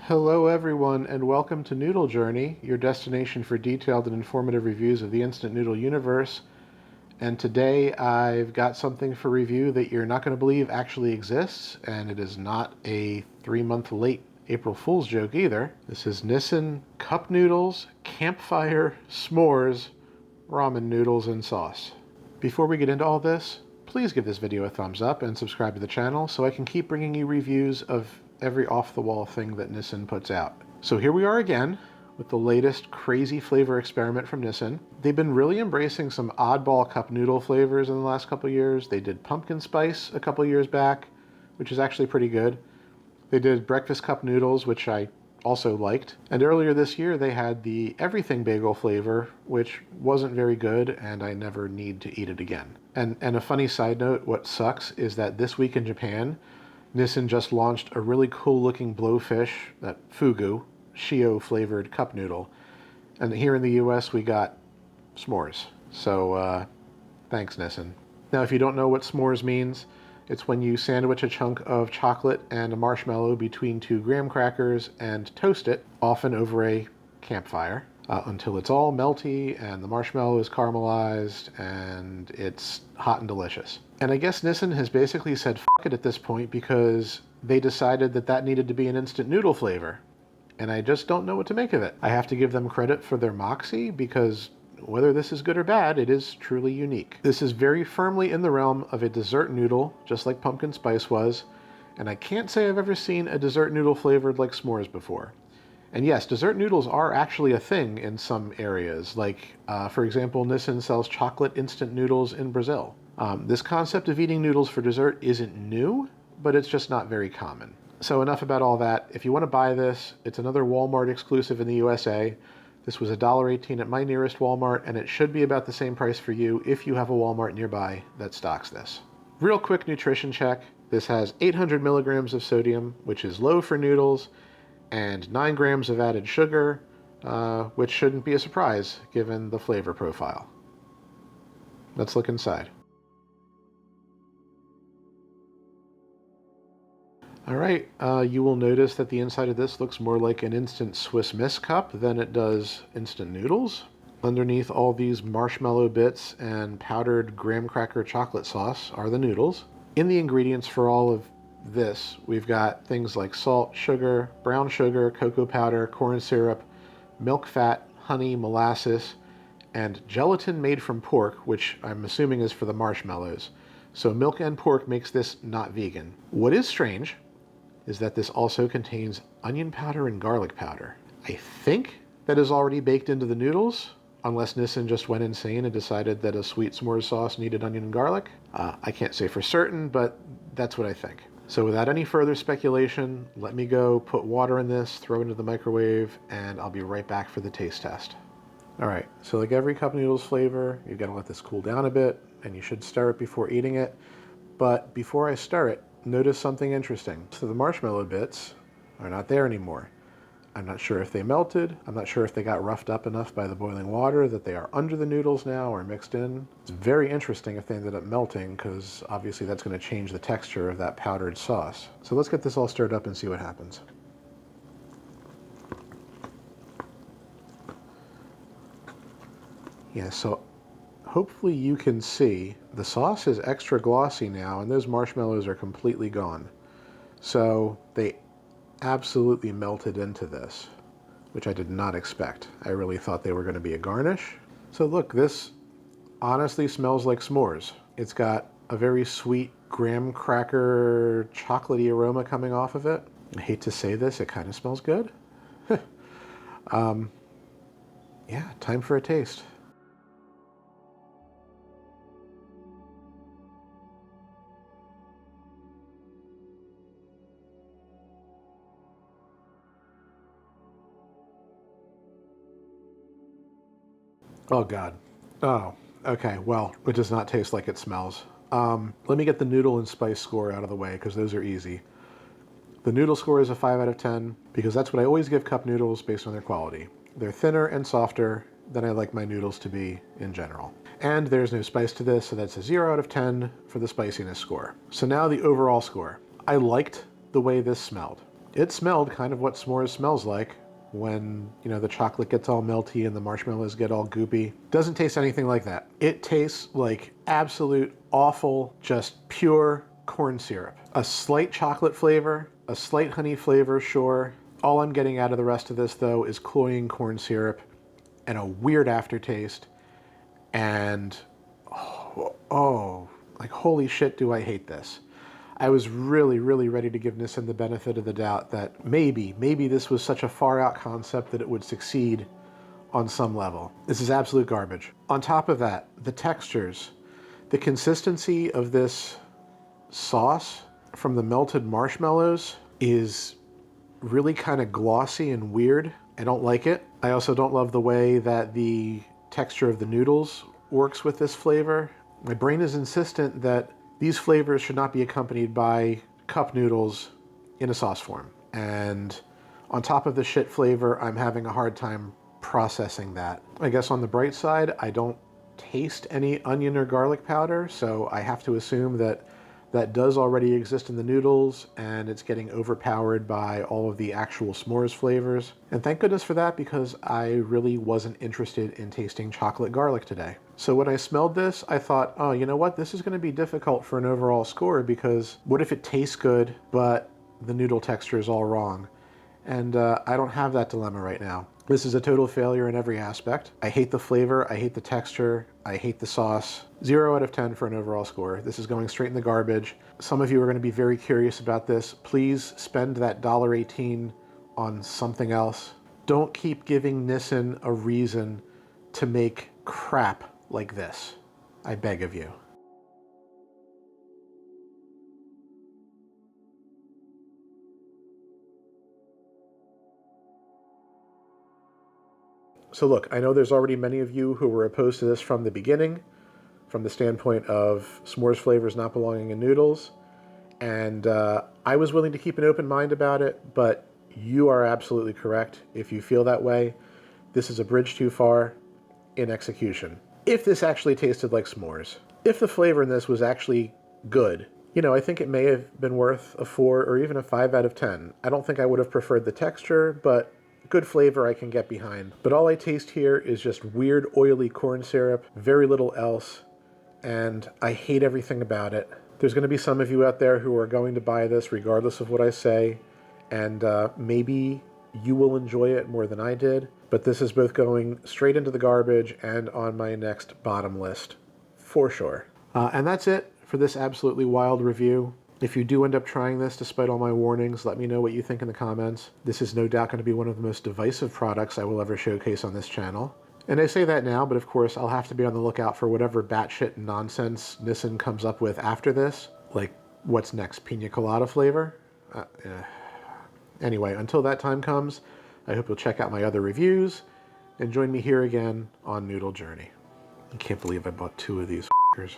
Hello everyone and welcome to Noodle Journey, your destination for detailed and informative reviews of the instant noodle universe. And today I've got something for review that you're not going to believe actually exists, and it is not a 3-month late April Fool's joke either. This is Nissin Cup Noodles Campfire S'mores Ramen Noodles and Sauce. Before we get into all this, please give this video a thumbs up and subscribe to the channel so I can keep bringing you reviews of every off-the-wall thing that Nissin puts out. So here we are again with the latest crazy flavor experiment from Nissin. They've been really embracing some oddball cup noodle flavors in the last couple years. They did pumpkin spice a couple years back, which is actually pretty good. They did breakfast cup noodles, which I also liked. And earlier this year they had the everything bagel flavor, which wasn't very good and I never need to eat it again. And a funny side note, what sucks is that this week in Japan, Nissin just launched a really cool looking blowfish, that fugu, shio flavored cup noodle. And here in the US we got s'mores. So thanks Nissin. Now if you don't know what s'mores means, it's when you sandwich a chunk of chocolate and a marshmallow between 2 graham crackers and toast it, often over a campfire, until it's all melty and the marshmallow is caramelized and it's hot and delicious. And I guess Nissin has basically said fuck it at this point because they decided that that needed to be an instant noodle flavor. And I just don't know what to make of it. I have to give them credit for their moxie because whether this is good or bad, it is truly unique. This is very firmly in the realm of a dessert noodle, just like pumpkin spice was. And I can't say I've ever seen a dessert noodle flavored like s'mores before. And yes, dessert noodles are actually a thing in some areas. Like, for example, Nissin sells chocolate instant noodles in Brazil. This concept of eating noodles for dessert isn't new, but it's just not very common. So enough about all that. If you want to buy this, it's another Walmart exclusive in the USA. This was $1.18 at my nearest Walmart, and it should be about the same price for you if you have a Walmart nearby that stocks this. Real quick nutrition check. This has 800 milligrams of sodium, which is low for noodles, and 9 grams of added sugar, which shouldn't be a surprise given the flavor profile. Let's look inside. All right, you will notice that the inside of this looks more like an instant Swiss Miss cup than it does instant noodles. Underneath all these marshmallow bits and powdered graham cracker chocolate sauce are the noodles. In the ingredients for all of this, we've got things like salt, sugar, brown sugar, cocoa powder, corn syrup, milk fat, honey, molasses, and gelatin made from pork, which I'm assuming is for the marshmallows. So milk and pork makes this not vegan. What is strange is that this also contains onion powder and garlic powder. I think that is already baked into the noodles, unless Nissin just went insane and decided that a sweet s'mores sauce needed onion and garlic. I can't say for certain, but that's what I think. So without any further speculation, let me go put water in this, throw it into the microwave, and I'll be right back for the taste test. All right, so like every cup noodles flavor, you've got to let this cool down a bit, and you should stir it before eating it. But before I stir it, notice something interesting. So the marshmallow bits are not there anymore. I'm not sure if they melted. I'm not sure if they got roughed up enough by the boiling water that they are under the noodles now or mixed in. It's very interesting if they ended up melting because obviously that's going to change the texture of that powdered sauce. So let's get this all stirred up and see what happens. Yeah, so hopefully you can see the sauce is extra glossy now and those marshmallows are completely gone. So they absolutely melted into this, which I did not expect. I really thought they were going to be a garnish. So look, this honestly smells like s'mores. It's got a very sweet graham cracker chocolatey aroma coming off of it. I hate to say this, it kind of smells good. Yeah, time for a taste. Oh God. Oh, okay. Well, it does not taste like it smells. Let me get the noodle and spice score out of the way because those are easy. The noodle score is a 5 out of 10 because that's what I always give cup noodles based on their quality. They're thinner and softer than I like my noodles to be in general. And there's no spice to this, so that's a 0 out of 10 for the spiciness score. So now the overall score. I liked the way this smelled. It smelled kind of what s'mores smells like when, you know, the chocolate gets all melty and the marshmallows get all goopy. Doesn't taste anything like that. It tastes like absolute awful, just pure corn syrup. A slight chocolate flavor, a slight honey flavor, sure. All I'm getting out of the rest of this, though, is cloying corn syrup and a weird aftertaste. And, like, holy shit, do I hate this. I was really, really ready to give Nissin the benefit of the doubt that maybe this was such a far out concept that it would succeed on some level. This is absolute garbage. On top of that, the textures, the consistency of this sauce from the melted marshmallows is really kind of glossy and weird. I don't like it. I also don't love the way that the texture of the noodles works with this flavor. My brain is insistent that these flavors should not be accompanied by cup noodles in a sauce form. And on top of the shit flavor, I'm having a hard time processing that. I guess on the bright side, I don't taste any onion or garlic powder, so I have to assume that that does already exist in the noodles, and it's getting overpowered by all of the actual s'mores flavors. And thank goodness for that, because I really wasn't interested in tasting chocolate garlic today. So when I smelled this, I thought, oh, you know what? This is going to be difficult for an overall score, because what if it tastes good, but the noodle texture is all wrong? And I don't have that dilemma right now. This is a total failure in every aspect. I hate the flavor, I hate the texture, I hate the sauce. 0 out of 10 for an overall score. This is going straight in the garbage. Some of you are going to be very curious about this. Please spend that $1.18 on something else. Don't keep giving Nissin a reason to make crap like this. I beg of you. So look, I know there's already many of you who were opposed to this from the beginning, from the standpoint of s'mores flavors not belonging in noodles. And I was willing to keep an open mind about it, but you are absolutely correct. If you feel that way, this is a bridge too far in execution. If this actually tasted like s'mores, if the flavor in this was actually good, you know, I think it may have been worth a 4 or even a 5 out of 10. I don't think I would have preferred the texture, but good flavor I can get behind. But all I taste here is just weird, oily corn syrup, very little else, and I hate everything about it. There's going to be some of you out there who are going to buy this regardless of what I say, and maybe you will enjoy it more than I did, but this is both going straight into the garbage and on my next bottom list, for sure. And that's it for this absolutely wild review. If you do end up trying this, despite all my warnings, let me know what you think in the comments. This is no doubt going to be one of the most divisive products I will ever showcase on this channel. And I say that now, but of course I'll have to be on the lookout for whatever batshit nonsense Nissin comes up with after this. Like, what's next? Pina colada flavor? Anyway, until that time comes, I hope you'll check out my other reviews and join me here again on Noodle Journey. I can't believe I bought 2 of these f***ers.